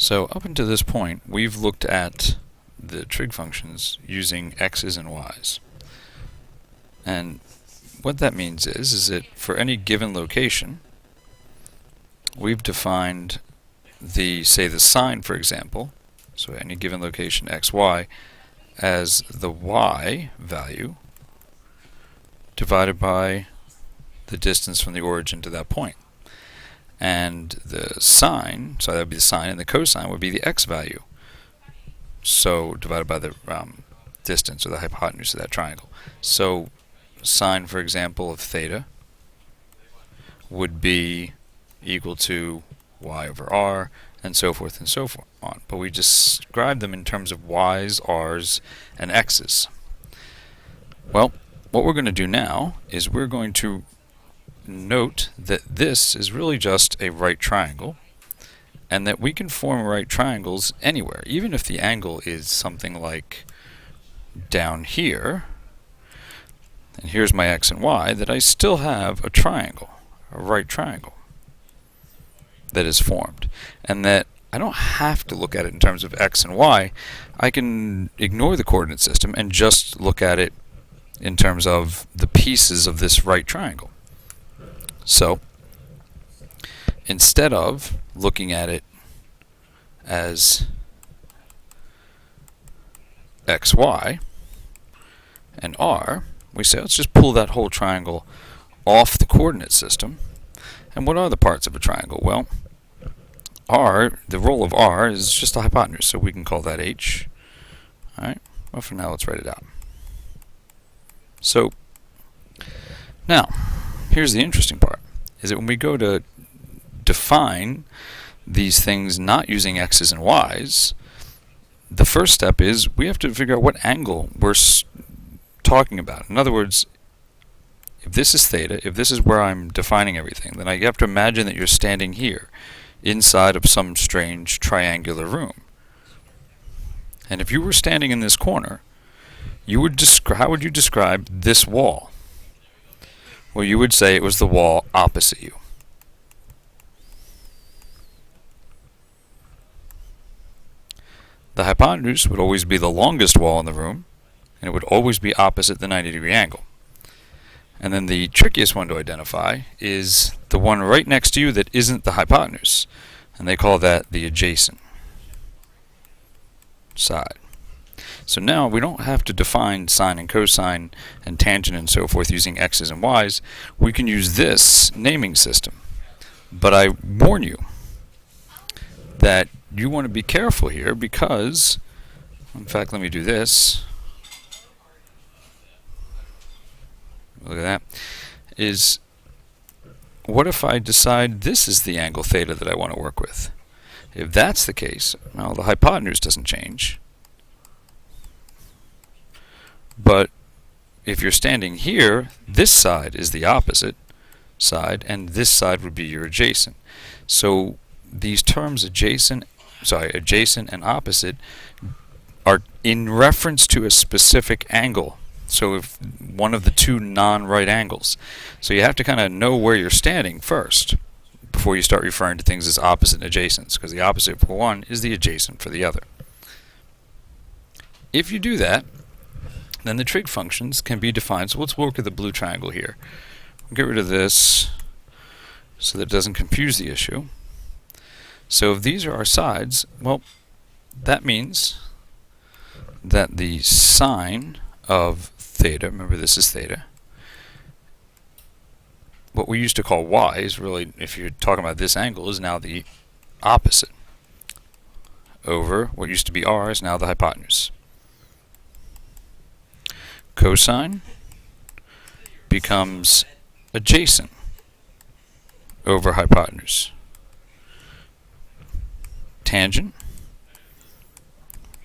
So up until this point, we've looked at the trig functions using x's and y's. And what that means is that for any given location, we've defined say the sine, for example, so any given location xy, as the y value divided by the distance from the origin to that point. And the sine, so that would be the sine, and the cosine would be the x value, so divided by the distance or the hypotenuse of that triangle. So sine, for example, of theta would be equal to y over r, and so forth and so on. But we describe them in terms of y's, r's, and x's. Well, what we're going to do now is we're going to note that this is really just a right triangle, and that we can form right triangles anywhere, even if the angle is something like down here, and here's my x and y, that I still have a triangle, a right triangle, that is formed, and that I don't have to look at it in terms of x and y. I can ignore the coordinate system and just look at it in terms of the pieces of this right triangle. So instead of looking at it as xy and r, we say let's just pull that whole triangle off the coordinate system. And what are the parts of a triangle? Well, the role of r is just a hypotenuse, so we can call that h. Alright, well, for now let's write it out. So now, here's the interesting part, is that when we go to define these things not using x's and y's, the first step is we have to figure out what angle we're talking about. In other words, if this is theta, if this is where I'm defining everything, then I have to imagine that you're standing here inside of some strange triangular room. And if you were standing in this corner, how would you describe this wall? Well, you would say it was the wall opposite you. The hypotenuse would always be the longest wall in the room, and it would always be opposite the 90-degree angle. And then the trickiest one to identify is the one right next to you that isn't the hypotenuse, and they call that the adjacent side. So now we don't have to define sine and cosine and tangent and so forth using x's and y's. We can use this naming system. But I warn you that you want to be careful here because, in fact, let me do this. Look at that. What if I decide this is the angle theta that I want to work with? If that's the case, well, the hypotenuse doesn't change. But if you're standing here, this side is the opposite side, and this side would be your adjacent. So these terms adjacent and opposite are in reference to a specific angle. So if one of the two non-right angles. So you have to kind of know where you're standing first before you start referring to things as opposite and adjacent, because the opposite for one is the adjacent for the other. If you do that, then the trig functions can be defined. So let's work with the blue triangle here. We'll get rid of this so that it doesn't confuse the issue. So if these are our sides, well, that means that the sine of theta, remember this is theta, what we used to call y is really, if you're talking about this angle, is now the opposite over what used to be r is now the hypotenuse. Cosine becomes adjacent over hypotenuse. Tangent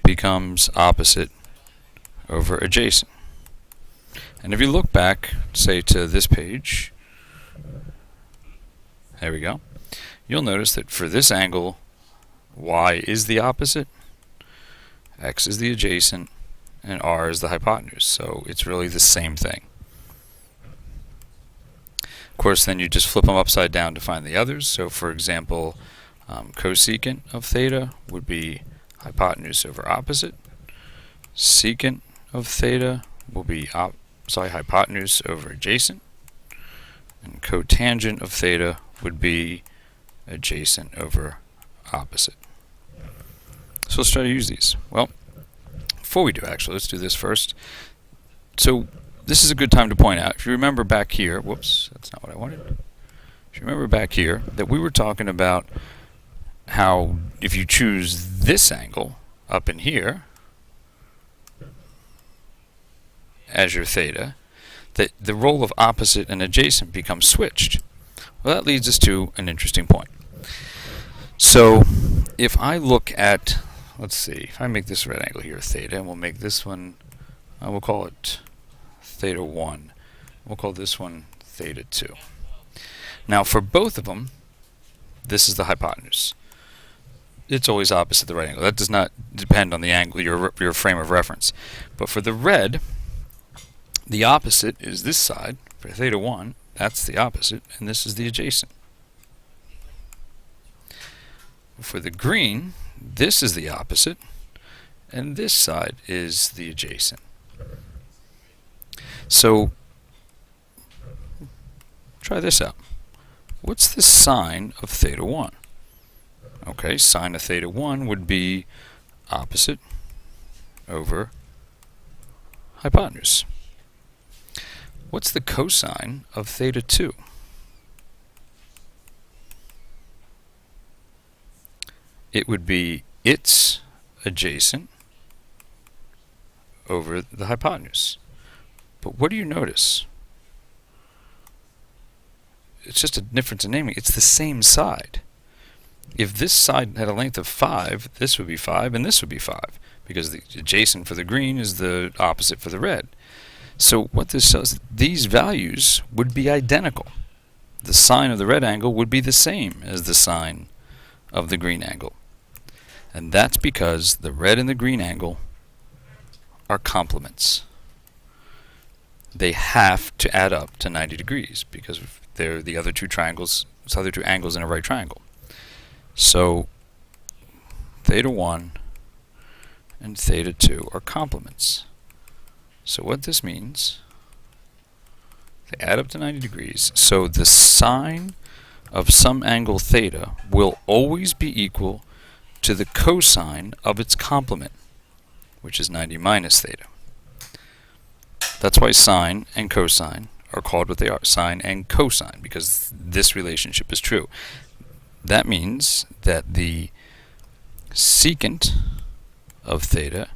becomes opposite over adjacent. And if you look back, say, to this page, there we go, you'll notice that for this angle, y is the opposite, x is the adjacent, and r is the hypotenuse. So it's really the same thing. Of course, then you just flip them upside down to find the others. So for example, Cosecant of theta would be hypotenuse over opposite. Secant of theta will be hypotenuse over adjacent. And cotangent of theta would be adjacent over opposite. So let's try to use these. Well, before we do, actually, let's do this first. So this is a good time to point out, if you remember back here, whoops, that's not what I wanted. If you remember back here, that we were talking about how if you choose this angle up in here as your theta, that the role of opposite and adjacent becomes switched. Well, that leads us to an interesting point. So if I look at, let's see, if I make this red angle here theta, and we'll make this one, we'll call it theta 1. We'll call this one theta 2. Now for both of them, this is the hypotenuse. It's always opposite the right angle. That does not depend on the angle, your frame of reference. But for the red, the opposite is this side. For theta 1, that's the opposite, and this is the adjacent. For the green, this is the opposite, and this side is the adjacent. So, try this out. What's the sine of theta 1? Okay, sine of theta 1 would be opposite over hypotenuse. What's the cosine of theta 2? It would be its adjacent over the hypotenuse. But what do you notice? It's just a difference in naming. It's the same side. If this side had a length of 5, this would be 5 and this would be 5, because the adjacent for the green is the opposite for the red. So what this says, these values would be identical. The sine of the red angle would be the same as the sine of the green angle. And that's because the red and the green angle are complements. They have to add up to 90 degrees because they're the other two angles in a right triangle. So theta 1 and theta 2 are complements. So what this means, they add up to 90 degrees. So the sine of some angle theta will always be equal to the cosine of its complement, which is 90 minus theta. That's why sine and cosine are called what they are, sine and cosine, because this relationship is true. That means that the secant of theta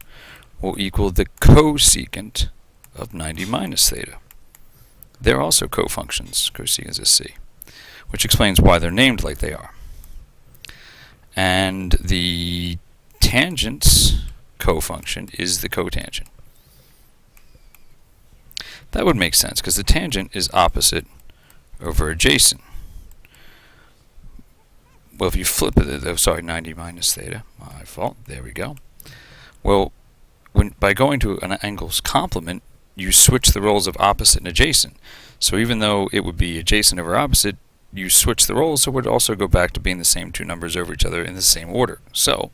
will equal the cosecant of 90 minus theta. They're also cofunctions, cosecant is c, which explains why they're named like they are. And the tangent's cofunction is the cotangent. That would make sense, because the tangent is opposite over adjacent. Well, if you flip it, 90 minus theta, my fault, there we go. Well, by going to an angle's complement, you switch the roles of opposite and adjacent. So even though it would be adjacent over opposite, you switch the roles, so it would also go back to being the same two numbers over each other in the same order. So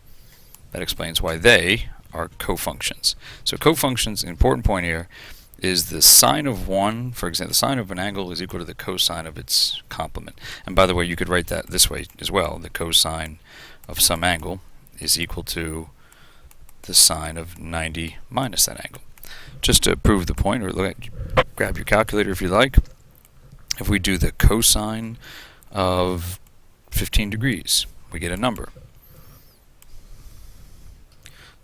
that explains why they are cofunctions. So cofunctions, an important point here, is the sine of one, for example, the sine of an angle is equal to the cosine of its complement. And by the way, you could write that this way as well. The cosine of some angle is equal to the sine of 90 minus that angle. Just to prove the point, or grab your calculator if you like. If we do the cosine of 15 degrees, we get a number.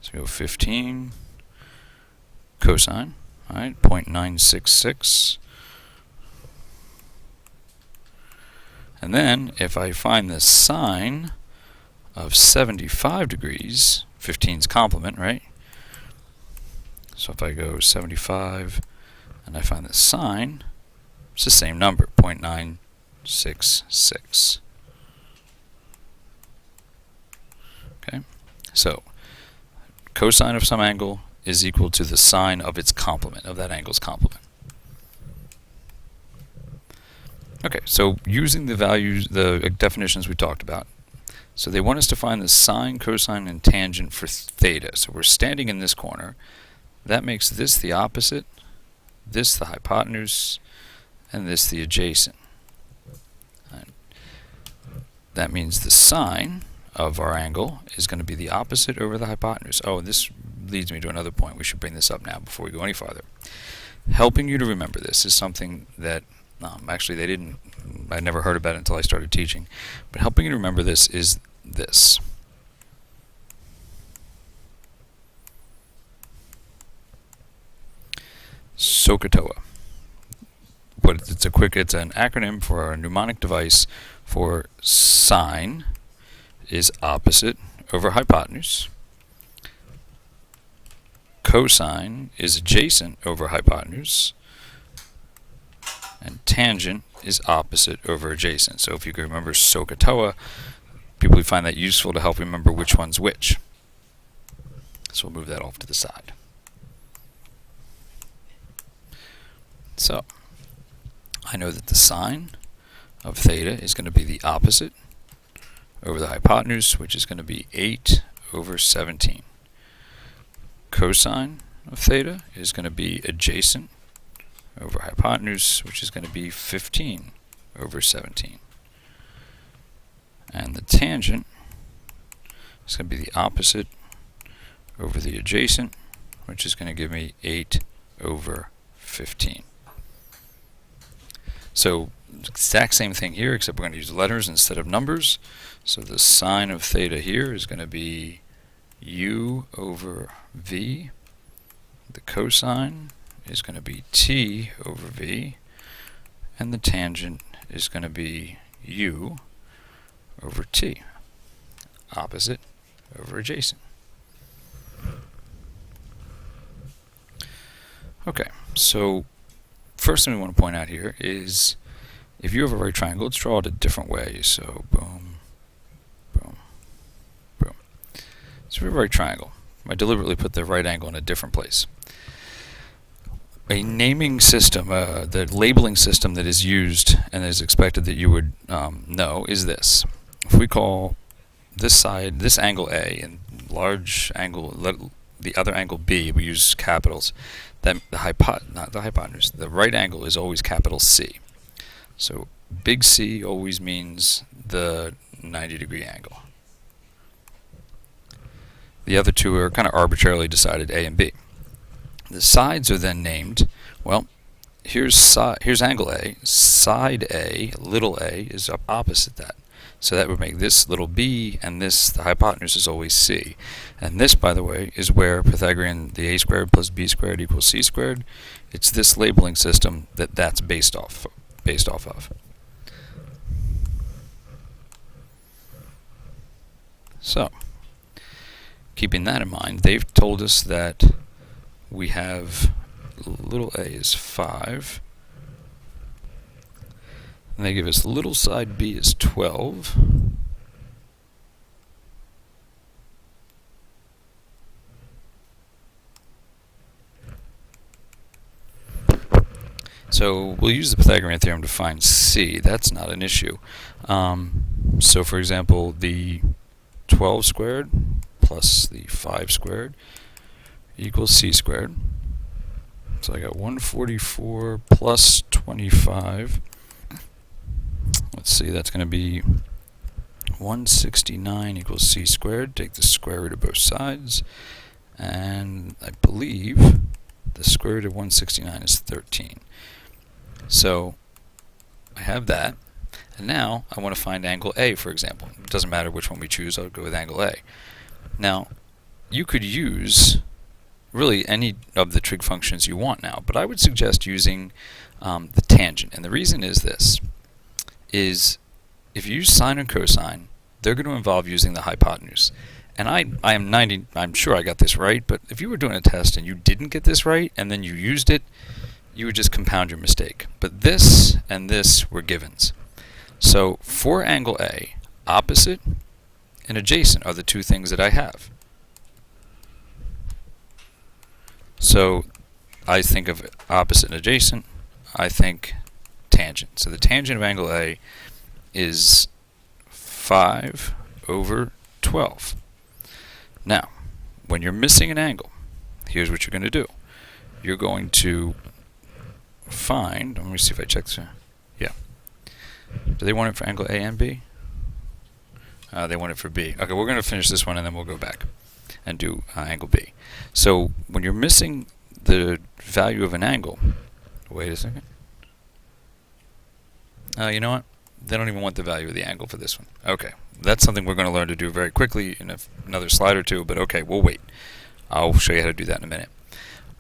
So we go 15 cosine, all right, 0.966. And then if I find the sine of 75 degrees, 15's complement, right? So if I go 75 and I find the sine, it's the same number, 0.966. Okay, so cosine of some angle is equal to the sine of its complement, of that angle's complement. Okay, so using the values, the definitions we talked about, So they want us to find the sine, cosine, and tangent for theta. So we're standing in this corner. That makes this the opposite, this the hypotenuse, and this the adjacent. And that means the sine of our angle is going to be the opposite over the hypotenuse. Oh, this leads me to another point. We should bring this up now before we go any farther. Helping you to remember this is something that actually I never heard about it until I started teaching. But helping you to remember this is this. Sohcahtoa. It's an acronym for a mnemonic device for sine is opposite over hypotenuse. Cosine is adjacent over hypotenuse. And tangent is opposite over adjacent. So if you can remember Sohcahtoa, people would find that useful to help remember which one's which. So we'll move that off to the side. So I know that the sine of theta is going to be the opposite over the hypotenuse, which is going to be 8 over 17. Cosine of theta is going to be adjacent over hypotenuse, which is going to be 15 over 17. And the tangent is going to be the opposite over the adjacent, which is going to give me 8 over 15. So exact same thing here, except we're going to use letters instead of numbers. So the sine of theta here is going to be u over v. The cosine is going to be t over v. And the tangent is going to be u over t. Opposite over adjacent. Okay, so first thing we want to point out here is if you have a right triangle, let's draw it a different way. So boom, boom, boom. So we have a right triangle. I deliberately put the right angle in a different place. A naming system, the labeling system that is used and is expected that you would know is this. If we call this side, this angle A, and large angle, the other angle B, we use capitals. That the right angle is always capital C. So big C always means the 90-degree angle. The other two are kind of arbitrarily decided, A and B. The sides are then named, well, here's angle A, side A, little a, is opposite that. So that would make this little b, and this, the hypotenuse, is always c. And this, by the way, is where Pythagorean, the a squared plus b squared equals c squared. It's this labeling system that's based off of. So, keeping that in mind, they've told us that we have little a is 5. And they give us little side b is 12. So we'll use the Pythagorean theorem to find c. That's not an issue. So for example, the 12 squared plus the 5 squared equals c squared. So I got 144 plus 25. Let's see, that's going to be 169 equals c squared. Take the square root of both sides. And I believe the square root of 169 is 13. So I have that. And now I want to find angle A, for example. It doesn't matter which one we choose, I'll go with angle A. Now, you could use really any of the trig functions you want now, but I would suggest using the tangent. And the reason is this. Is if you use sine and cosine, they're going to involve using the hypotenuse. And I'm sure I got this right, but if you were doing a test and you didn't get this right and then you used it, you would just compound your mistake. But this and this were givens. So for angle A, opposite and adjacent are the two things that I have. So I think of opposite and adjacent, I think tangent. So the tangent of angle A is 5 over 12. Now, when you're missing an angle, here's what you're going to do. You're going to find, let me see if I check this out. Yeah. Do they want it for angle A and B? They want it for B. Okay, we're going to finish this one and then we'll go back and do angle B. So when you're missing the value of an angle, wait a second. You know what? They don't even want the value of the angle for this one. Okay, that's something we're going to learn to do very quickly in another slide or two, but okay, we'll wait. I'll show you how to do that in a minute.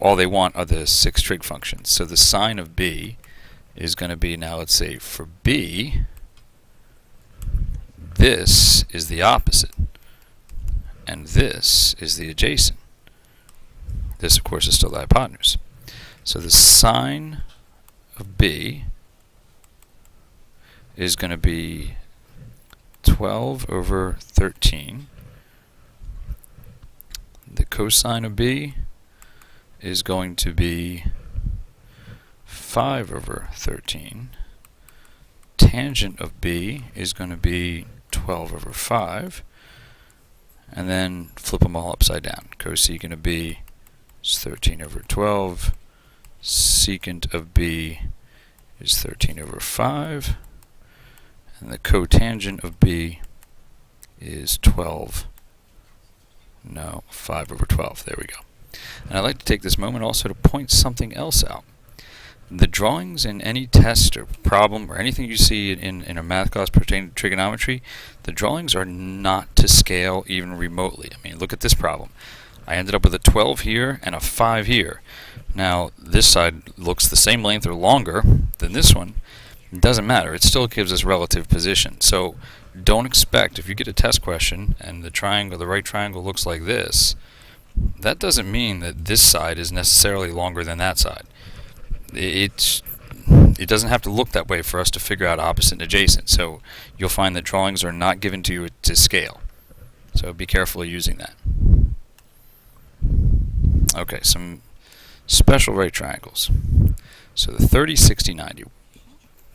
All they want are the 6 trig functions. So the sine of B is going to be, now let's say for B, this is the opposite, and this is the adjacent. This, of course, is still the hypotenuse. So the sine of B is going to be 12 over 13. The cosine of B is going to be 5 over 13. Tangent of B is going to be 12 over 5. And then flip them all upside down. Cosecant of B is 13 over 12. Secant of B is 13 over 5. And the cotangent of B is 5 over 12. There we go. And I'd like to take this moment also to point something else out. The drawings in any test or problem or anything you see in a math class pertaining to trigonometry, the drawings are not to scale even remotely. I mean, look at this problem. I ended up with a 12 here and a 5 here. Now, this side looks the same length or longer than this one. It doesn't matter. It still gives us relative position. So don't expect, if you get a test question and the triangle, the right triangle looks like this, that doesn't mean that this side is necessarily longer than that side. It doesn't have to look that way for us to figure out opposite and adjacent. So you'll find that drawings are not given to you to scale. So be careful of using that. Okay, some special right triangles. So the 30, 60, 90.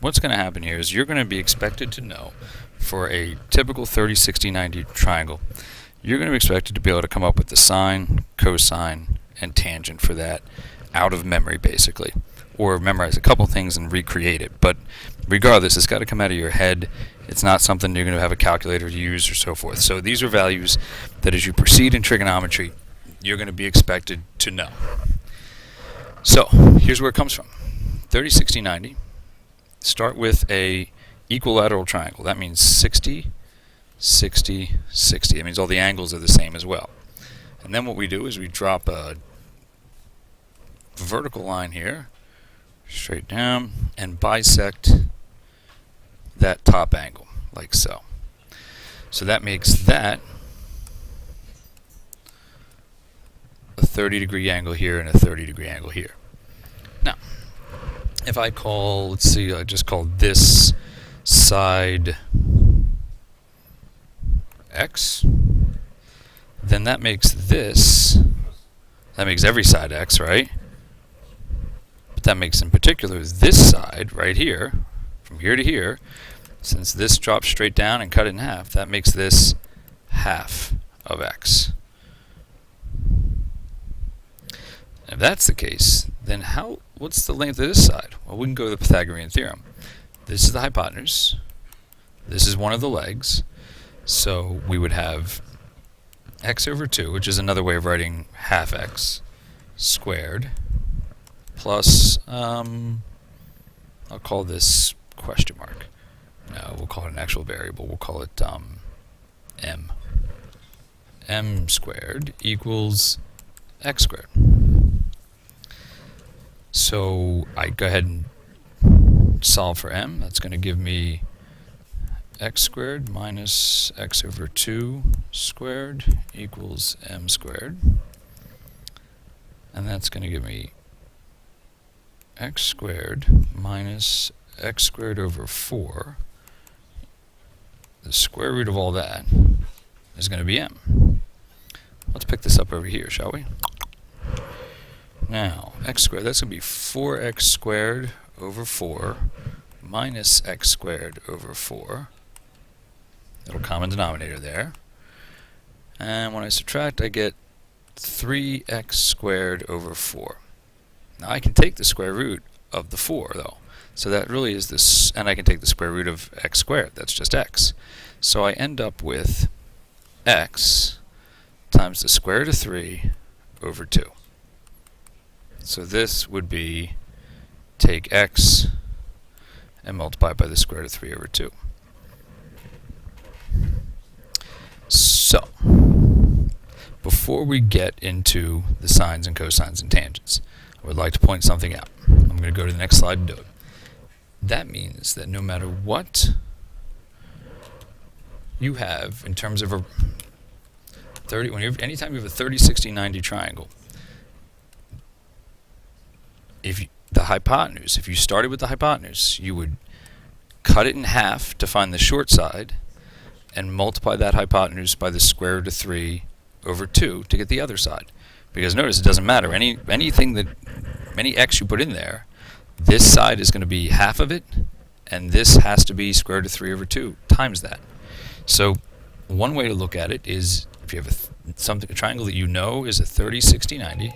What's going to happen here is you're going to be expected to know for a typical 30, 60, 90 triangle, you're going to be expected to be able to come up with the sine, cosine, and tangent for that out of memory, basically. Or memorize a couple things and recreate it. But regardless, it's got to come out of your head. It's not something you're going to have a calculator to use or so forth. So these are values that as you proceed in trigonometry, you're going to be expected to know. So here's where it comes from. 30, 60, 90. Start with a equilateral triangle. That means 60, 60, 60. That means all the angles are the same as well. And then what we do is we drop a vertical line here, straight down, and bisect that top angle, like so. So that makes that a 30-degree angle here and a 30-degree angle here. Now, if I call, let's see, I just call this side X, then that makes every side X, right? But that makes in particular this side right here, from here to here, since this drops straight down and cut it in half, that makes this half of X. If that's the case, then what's the length of this side? Well, we can go to the Pythagorean Theorem. This is the hypotenuse. This is one of the legs. So we would have x over 2, which is another way of writing half x squared, plus, I'll call this question mark. No, we'll call it an actual variable. We'll call it m. M squared equals x squared. So I go ahead and solve for m. That's going to give me x squared minus x over 2 squared equals m squared. And that's going to give me x squared minus x squared over 4. The square root of all that is going to be m. Let's pick this up over here, shall we? Now, x squared, that's going to be 4x squared over 4 minus x squared over 4. little common denominator there. And when I subtract, I get 3x squared over 4. Now I can take the square root of the 4, though. So that really is this, and I can take the square root of x squared. That's just x. So I end up with x times the square root of 3 over 2. So this would be take x and multiply by the square root of 3 over 2. So, before we get into the sines and cosines and tangents, I would like to point something out. I'm going to go to the next slide and do it. That means that no matter what you have in terms of a anytime you have a 30, 60, 90 triangle, the hypotenuse, if you started with the hypotenuse, you would cut it in half to find the short side and multiply that hypotenuse by the square root of 3 over 2 to get the other side. Because notice, it doesn't matter. Any x you put in there, this side is going to be half of it, and this has to be square root of 3 over 2 times that. So one way to look at it is if you have a triangle that you know is a 30, 60, 90,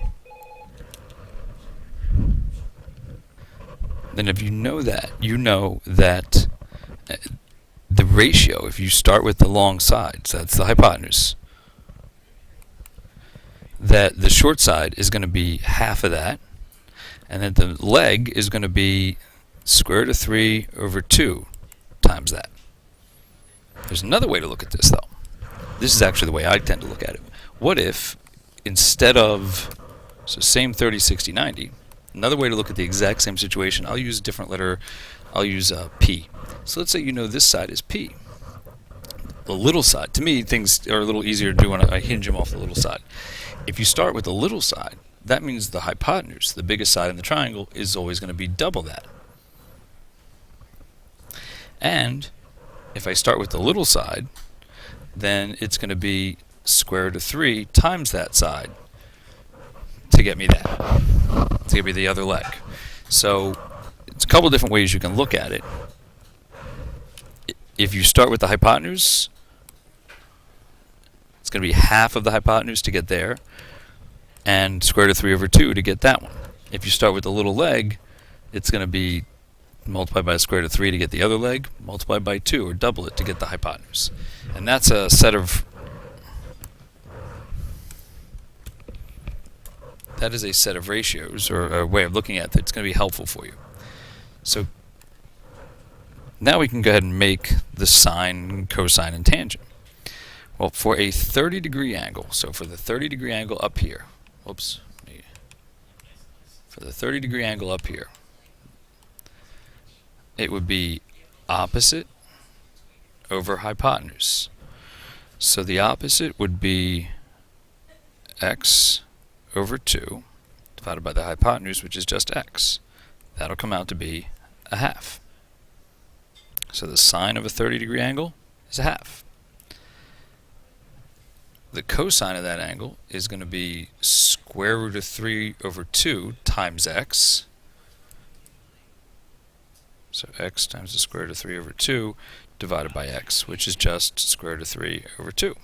then if you know that the ratio, if you start with the long side, so that's the hypotenuse, that the short side is going to be half of that, and that the leg is going to be square root of 3 over 2 times that. There's another way to look at this, though. This is actually the way I tend to look at it. What if, instead of, so same 30, 60, 90, another way to look at the exact same situation, I'll use a different letter, I'll use P. So let's say you know this side is P. The little side, to me, things are a little easier to do when I hinge them off the little side. If you start with the little side, that means the hypotenuse, the biggest side in the triangle, is always going to be double that. And if I start with the little side, then it's going to be square root of 3 times that side to get me that, to give me the other leg. So it's a couple different ways you can look at it. If you start with the hypotenuse, it's going to be half of the hypotenuse to get there, and square root of 3 over 2 to get that one. If you start with the little leg, it's going to be multiplied by the square root of 3 to get the other leg, multiplied by 2, or double it to get the hypotenuse. And that's a set of ratios, or a way of looking at it that's going to be helpful for you. So now we can go ahead and make the sine, cosine, and tangent. Well, for a 30-degree angle, so for the 30-degree angle up here, for the 30-degree angle up here, it would be opposite over hypotenuse. So the opposite would be x over 2 divided by the hypotenuse, which is just x. That'll come out to be a half. So the sine of a 30-degree angle is a half. The cosine of that angle is going to be square root of 3 over 2 times x. So x times the square root of 3 over 2 divided by x, which is just square root of 3 over 2.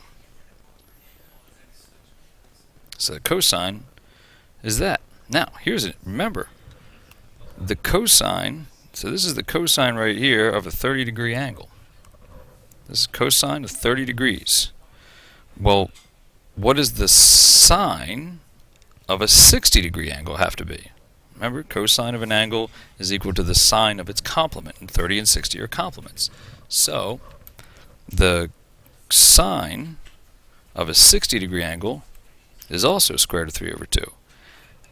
So the cosine is that. Now, here's it. Remember, the cosine, so this is the cosine right here of a 30-degree angle. This is cosine of 30 degrees. Well, what does the sine of a 60-degree angle have to be? Remember, cosine of an angle is equal to the sine of its complement, and 30 and 60 are complements. So, the sine of a 60-degree angle is also square root of 3 over 2.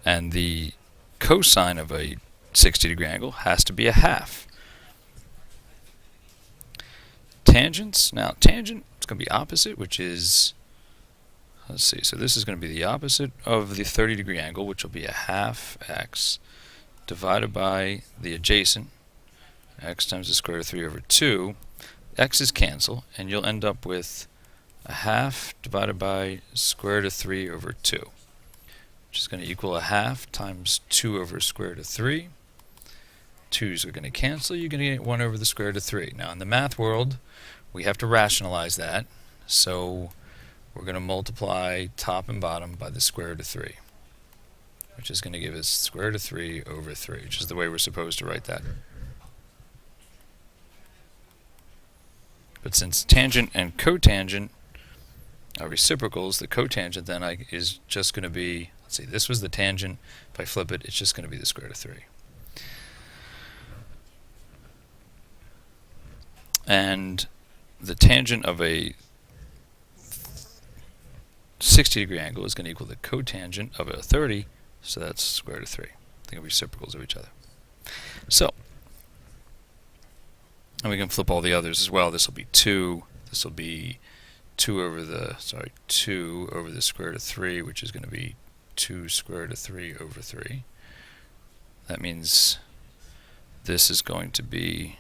And the cosine of a 60-degree angle has to be a half. Tangents, now tangent is going to be opposite, which is, let's see, so this is going to be the opposite of the 30-degree angle, which will be a half x divided by the adjacent, x times the square root of 3 over 2. X's cancel, and you'll end up with a half divided by square root of 3 over 2, which is going to equal a half times 2 over square root of 3. 2's are going to cancel. You're going to get 1 over the square root of 3. Now, in the math world, we have to rationalize that. So we're going to multiply top and bottom by the square root of 3, which is going to give us square root of 3 over 3, which is the way we're supposed to write that. But since tangent and cotangent are reciprocals, the cotangent then is just going to be, let's see, this was the tangent. If I flip it, it's just going to be the square root of 3. And the tangent of a 60-degree angle is going to equal the cotangent of a 30, so that's square root of 3. Think of reciprocals of each other. So, and we can flip all the others as well. This will be 2. This will be 2 over the square root of 3, which is going to be 2 square root of 3 over 3. That means this is going to be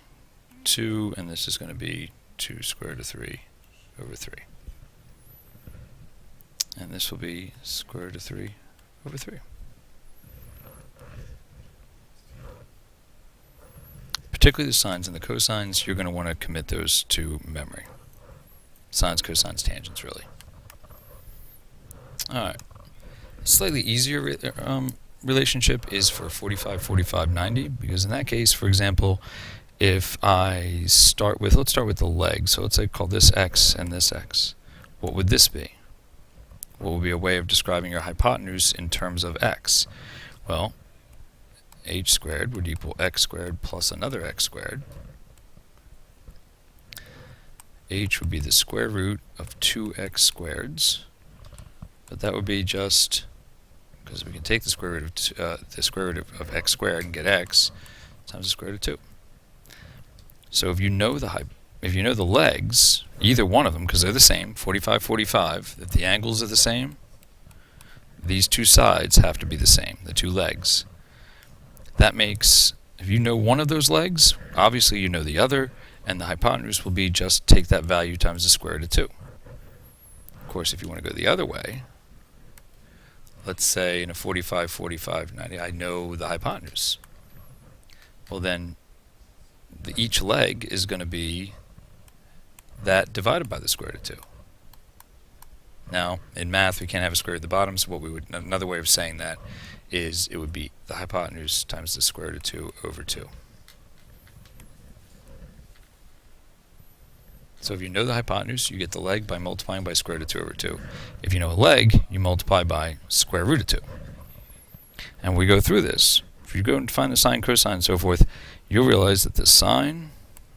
2, and this is going to be 2 square root of 3 over 3. And this will be square root of 3 over 3. Particularly the sines and the cosines, you're going to want to commit those to memory. Sines, cosines, tangents, really. Alright. Slightly easier relationship is for 45, 45, 90, because in that case, for example, if I start with, let's start with the leg. So let's say call this x and this x. What would this be? What would be a way of describing your hypotenuse in terms of x? Well, h squared would equal x squared plus another x squared. H would be the square root of 2x squareds, but that would be just, because we can take the square root of x squared and get x times the square root of 2. So if you know the legs, either one of them, because they're the same, 45, 45, if the angles are the same, these two sides have to be the same, the two legs. That makes, if you know one of those legs, obviously you know the other, and the hypotenuse will be just take that value times the square root of 2. Of course, if you want to go the other way, let's say in a 45, 45, 90, I know the hypotenuse. Well then, each leg is going to be that divided by the square root of 2. Now, in math, we can't have a square root at the bottom, so another way of saying that is it would be the hypotenuse times the square root of 2 over 2. So if you know the hypotenuse, you get the leg by multiplying by square root of 2 over 2. If you know a leg, you multiply by square root of 2. And we go through this. If you go and find the sine, cosine, and so forth, you'll realize that the sine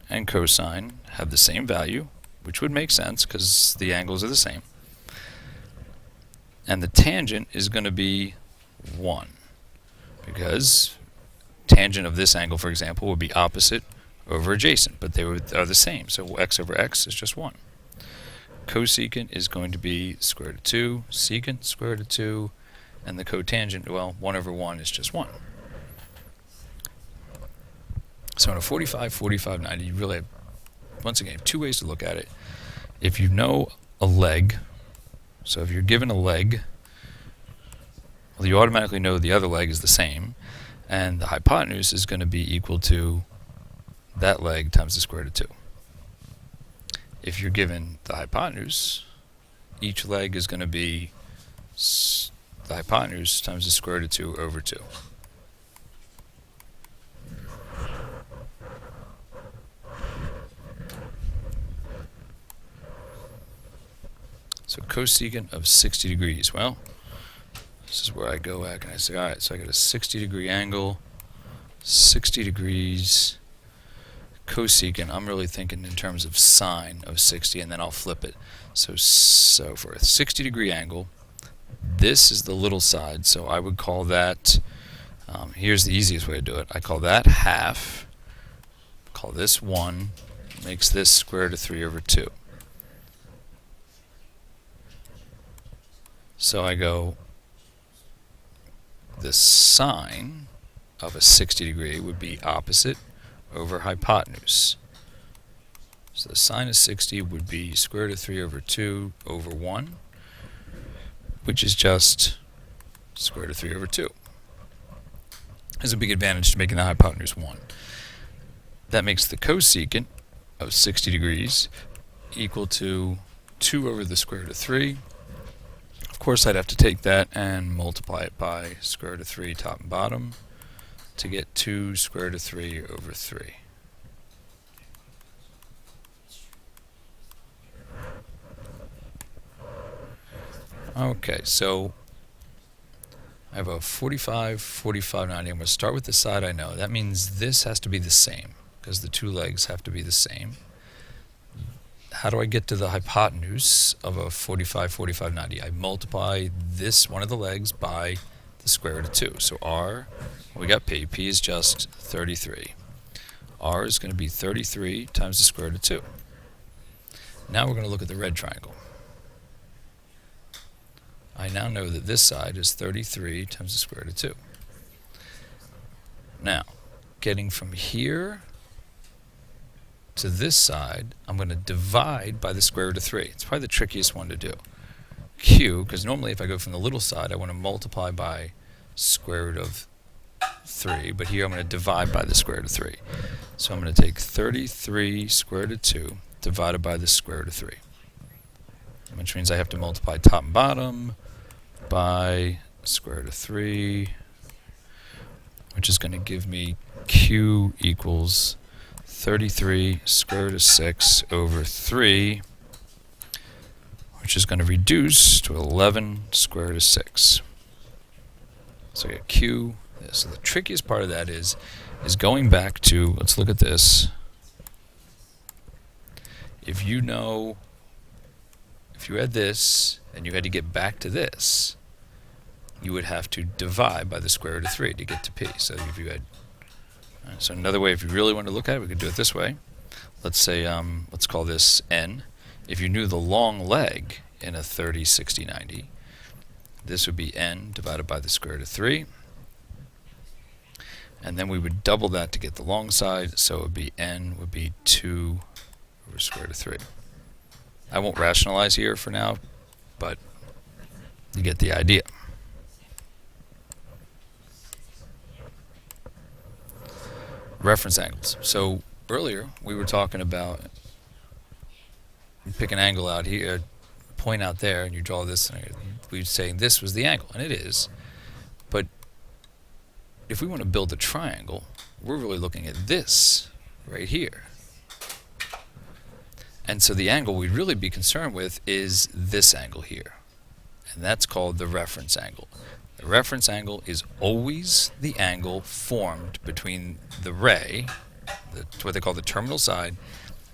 and cosine have the same value, which would make sense because the angles are the same. And the tangent is going to be 1, because tangent of this angle, for example, would be opposite over adjacent, but they are the same, so x over x is just 1. Cosecant is going to be square root of 2, secant square root of 2, and the cotangent, well, 1 over 1 is just 1. So in a 45, 45, 90, you really have, once again, two ways to look at it. If you know a leg, so if you're given a leg, well, you automatically know the other leg is the same, and the hypotenuse is going to be equal to that leg times the square root of 2. If you're given the hypotenuse, each leg is going to be the hypotenuse times the square root of 2 over 2. So cosecant of 60 degrees. Well, this is where I go back and I say, alright, so I got a 60-degree angle, 60 degrees, cosecant. I'm really thinking in terms of sine of 60, and then I'll flip it. So for a 60-degree angle, this is the little side, so I would call that, here's the easiest way to do it. I call that half, call this 1, makes this square root of 3 over 2. So I go, the sine of a 60 degree would be opposite over hypotenuse. So the sine of 60 would be square root of 3 over 2 over 1, which is just square root of 3 over 2. There's a big advantage to making the hypotenuse 1. That makes the cosecant of 60 degrees equal to 2 over the square root of 3. Of course, I'd have to take that and multiply it by square root of 3 top and bottom to get 2 square root of 3 over 3. Okay, so I have a 45, 45, 90. I'm going to start with the side I know. That means this has to be the same, because the two legs have to be the same. How do I get to the hypotenuse of a 45, 45, 90? I multiply this, one of the legs, by the square root of 2. So r, we got p. P is just 33. R is going to be 33 times the square root of 2. Now we're going to look at the red triangle. I now know that this side is 33 times the square root of 2. Now, getting from here to this side, I'm going to divide by the square root of 3. It's probably the trickiest one to do. Q, because normally if I go from the little side, I want to multiply by square root of 3, but here I'm going to divide by the square root of 3. So I'm going to take 33 square root of 2 divided by the square root of 3, which means I have to multiply top and bottom by square root of 3, which is going to give me Q equals 33 square root of 6 over 3, which is going to reduce to 11 square root of 6. So I get Q. So the trickiest part of that is going back to, let's look at this. If you know, if you had this and you had to get back to this, you would have to divide by the square root of 3 to get to P. So if you had, so another way, if you really want to look at it, we could do it this way. Let's say, let's call this N. If you knew the long leg in a 30, 60, 90, this would be N divided by the square root of 3. And then we would double that to get the long side, so it would be N would be 2 over square root of 3. I won't rationalize here for now, but you get the idea. Reference angles. So earlier we were talking about, you pick an angle out here, point out there, and you draw this, and we'd say this was the angle, and it is. But if we want to build a triangle, we're really looking at this right here. And so the angle we'd really be concerned with is this angle here, and that's called the reference angle. The reference angle is always the angle formed between the ray, what they call the terminal side,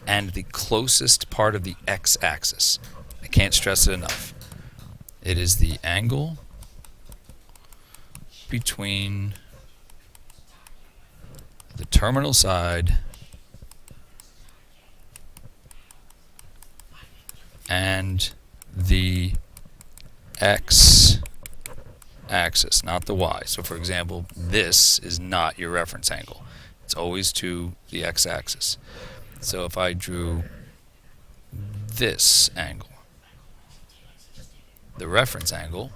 and the closest part of the x-axis. I can't stress it enough. It is the angle between the terminal side and the x-axis, not the y. So for example, this is not your reference angle. It's always to the x-axis. So if I drew this angle, the reference angle,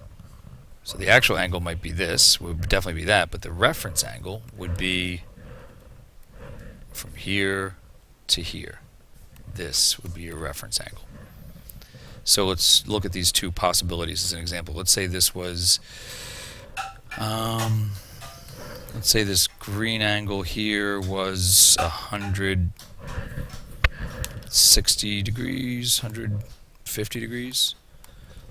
so the actual angle might be this, would definitely be that, but the reference angle would be from here to here. This would be your reference angle. So let's look at these two possibilities as an example. Let's say this was, let's say this green angle here was 160 degrees, 150 degrees.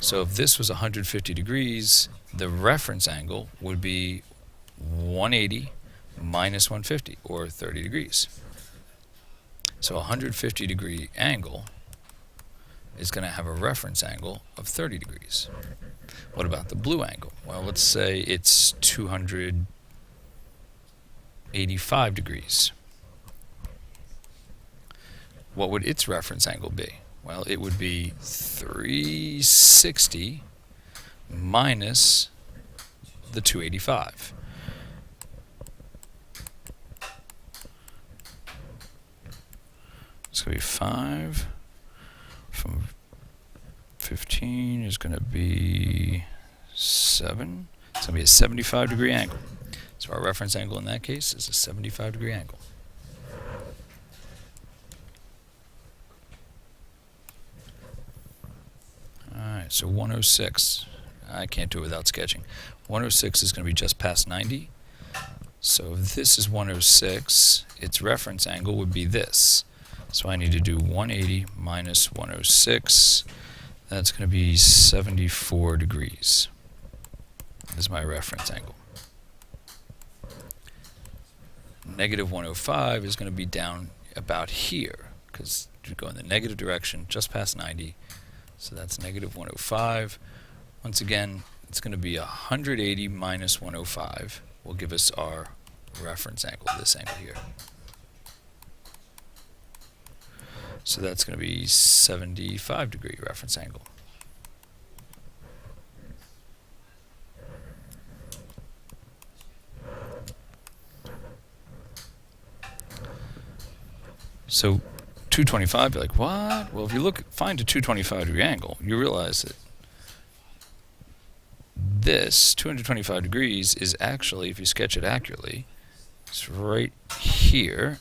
So if this was 150 degrees, the reference angle would be 180 minus 150, or 30 degrees. So a 150 degree angle is going to have a reference angle of 30 degrees. What about the blue angle? Well, let's say it's 285 degrees. What would its reference angle be? Well, it would be 360 minus the 285. It's going to be 5 from 15 is going to be 7. It's going to be a 75 degree angle. So our reference angle in that case is a 75 degree angle. Alright, so 106, I can't do it without sketching. 106 is going to be just past 90. So if this is 106, its reference angle would be this. So I need to do 180 minus 106. That's going to be 74 degrees. Is my reference angle. Negative 105 is going to be down about here, because you go in the negative direction just past 90. So that's negative 105. Once again, it's going to be 180 minus 105 will give us our reference angle, this angle here. So that's going to be 75 degree reference angle. So 225, you're like, what? Well, if you find a 225 degree angle, you realize that this 225 degrees is actually, if you sketch it accurately, it's right here,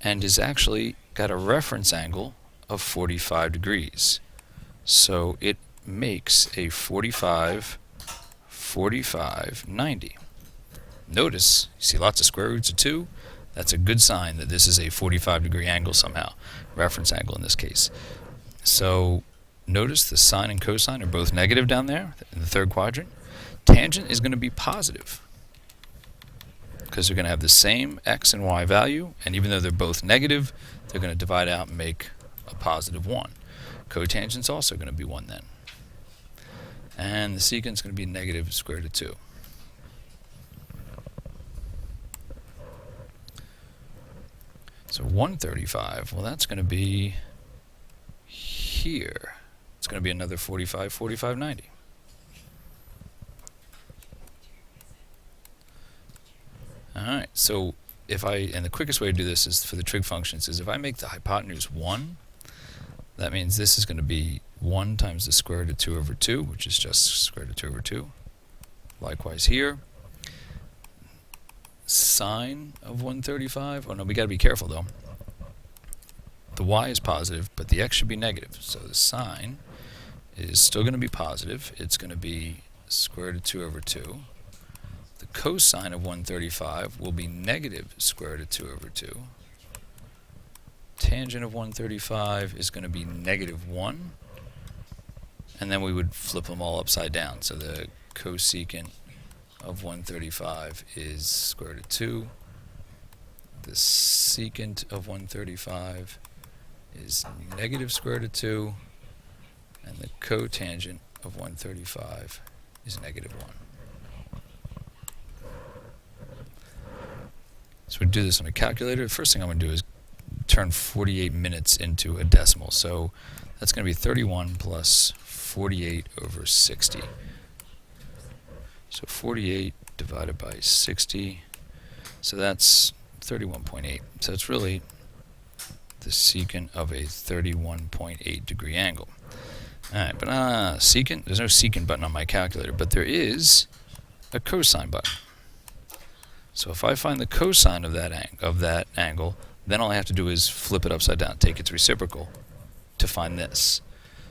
and is actually got a reference angle of 45 degrees. So it makes a 45, 45, 90. Notice, you see lots of square roots of 2? That's a good sign that this is a 45 degree angle somehow, reference angle in this case. So notice the sine and cosine are both negative down there in the third quadrant. Tangent is going to be positive because they're going to have the same x and y value, and even though they're both negative, they're going to divide out and make a positive 1. Cotangent's also going to be 1 then. And the secant is going to be negative square root of 2. So 135, well, that's going to be here. It's going to be another 45, 45, 90. Alright, so and the quickest way to do this is for the trig functions is if I make the hypotenuse 1, that means this is going to be 1 times the square root of 2 over 2, which is just square root of 2 over 2. Likewise here. Sine of 135, oh no, we got to be careful though. The y is positive, but the x should be negative. So the sine is still going to be positive. It's going to be square root of 2 over 2. The cosine of 135 will be negative square root of 2 over 2. Tangent of 135 is going to be negative 1. And then we would flip them all upside down. So the cosecant of 135 is square root of 2. The secant of 135 is negative square root of 2. And the cotangent of 135 is negative 1. So we do this on a calculator. The first thing I'm going to do is turn 48 minutes into a decimal. So that's going to be 31 plus 48 over 60. So 48 divided by 60. So that's 31.8. So it's really the secant of a 31.8 degree angle. Alright, but secant, there's no secant button on my calculator, but there is a cosine button. So if I find the cosine of that angle, then all I have to do is flip it upside down, take its reciprocal to find this.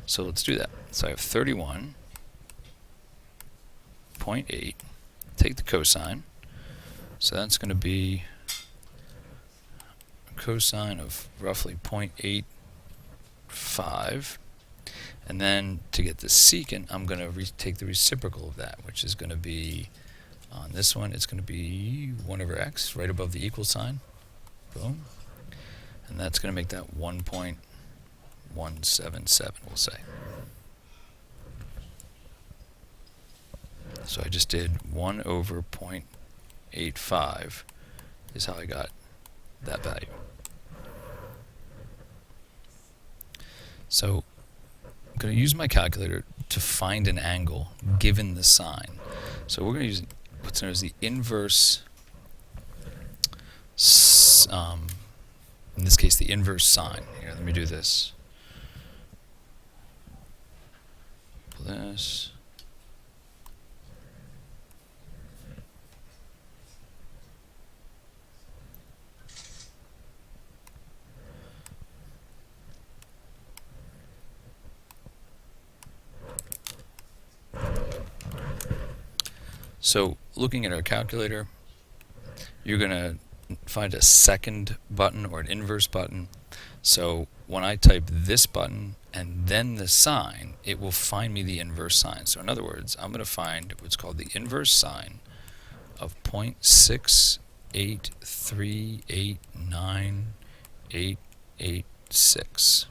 So let's do that. So I have 31.8. Take the cosine. So that's going to be a cosine of roughly 0.85. And then to get the secant, I'm going to take the reciprocal of that, which is going to be, on this one, it's going to be 1 over x, right above the equal sign. Boom. And that's going to make that 1.177, we'll say. So I just did 1 over 0.85 is how I got that value. So I'm going to use my calculator to find an angle given the sine. So we're going to use what's known as the inverse, in this case, the inverse sine. Here, let me do this. Pull this. So looking at our calculator, you're going to find a second button or an inverse button. So when I type this button and then the sign, it will find me the inverse sign. So in other words, I'm going to find what's called the inverse sign of 0.683898886.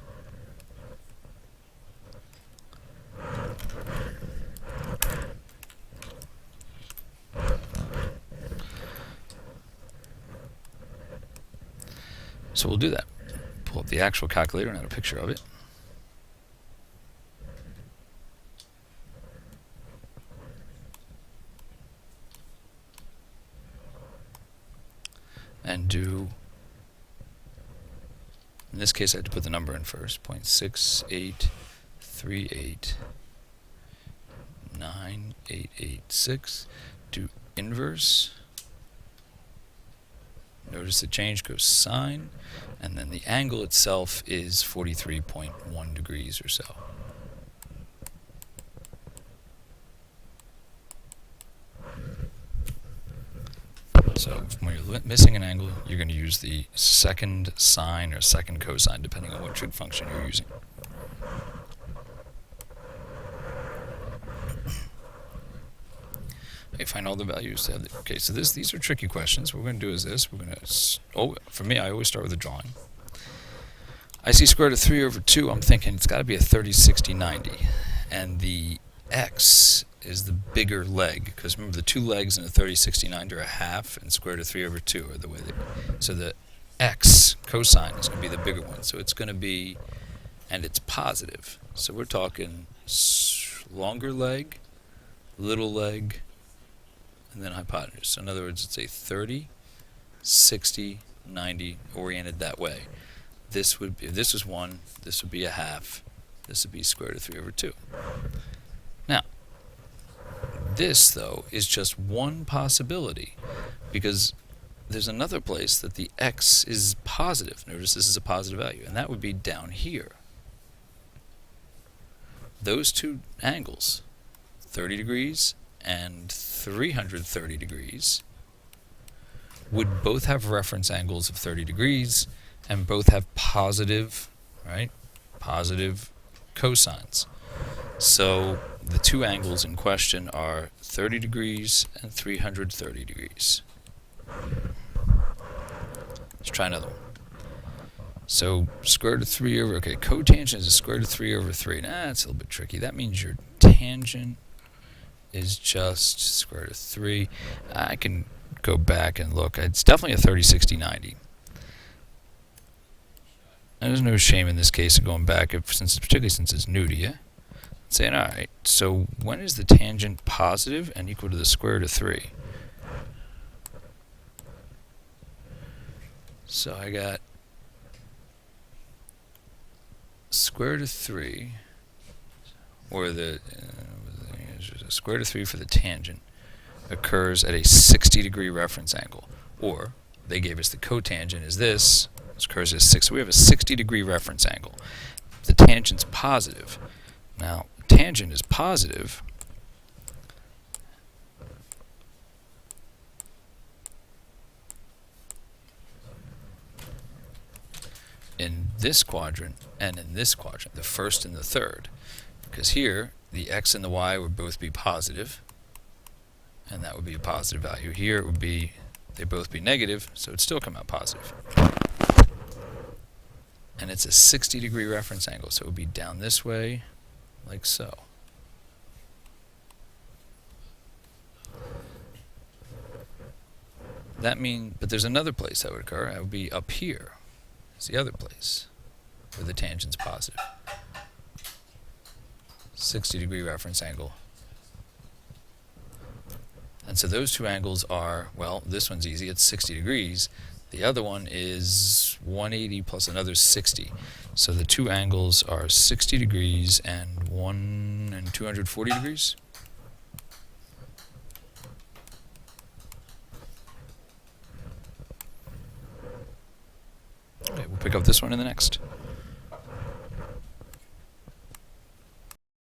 So we'll do that. Pull up the actual calculator and add a picture of it. And do, in this case I had to put the number in first, 0.683898886. Do inverse. Notice the change goes sine, and then the angle itself is 43.1 degrees or so. So when you're missing an angle, you're going to use the second sine or second cosine, depending on what trig function you're using. Okay, find all the values. Okay, so these are tricky questions. What we're going to do is this. We're going to, for me, I always start with a drawing. I see square root of 3 over 2. I'm thinking it's got to be a 30, 60, 90. And the x is the bigger leg, because remember the two legs in a 30, 60, 90 are a half, and square root of 3 over 2 are the way they, so the x cosine is going to be the bigger one. So it's going to be, and it's positive. So we're talking longer leg, little leg, and then hypotenuse. So in other words, it's a 30, 60, 90 oriented that way. This would be, if this was 1, this would be a half. This would be square root of 3 over 2. Now, this, though, is just one possibility, because there's another place that the x is positive. Notice this is a positive value, and that would be down here. Those two angles, 30 degrees and 330 degrees, would both have reference angles of 30 degrees and both have positive, right, positive cosines. So the two angles in question are 30 degrees and 330 degrees. Let's try another one. So square root of 3 over, okay, cotangent is a square root of 3 over 3. Nah, that's a little bit tricky. That means your tangent is just square root of 3. I can go back and look. It's definitely a 30, 60, 90. There's no shame in this case of going back, particularly since it's new to you. Saying, alright, so when is the tangent positive and equal to the square root of 3? So I got square root of 3, or the square root of 3 for the tangent occurs at a 60 degree reference angle. Or, they gave us the cotangent is this occurs at 6. So we have a 60 degree reference angle. The tangent's positive. Now, tangent is positive. In this quadrant and in this quadrant, the first and the third. Because here, the x and the y would both be positive, and that would be a positive value. Here it would be, they'd both be negative, so it'd still come out positive. And it's a 60 degree reference angle, so it would be down this way, like so. That means, but there's another place that would occur. That would be up here. It's the other place where the tangent's positive. 60 degree reference angle. And so those two angles are, well, this one's easy. It's 60 degrees. The other one is 180 plus another 60. So the two angles are 60 degrees and 240 degrees. Okay, we'll pick up this one in the next.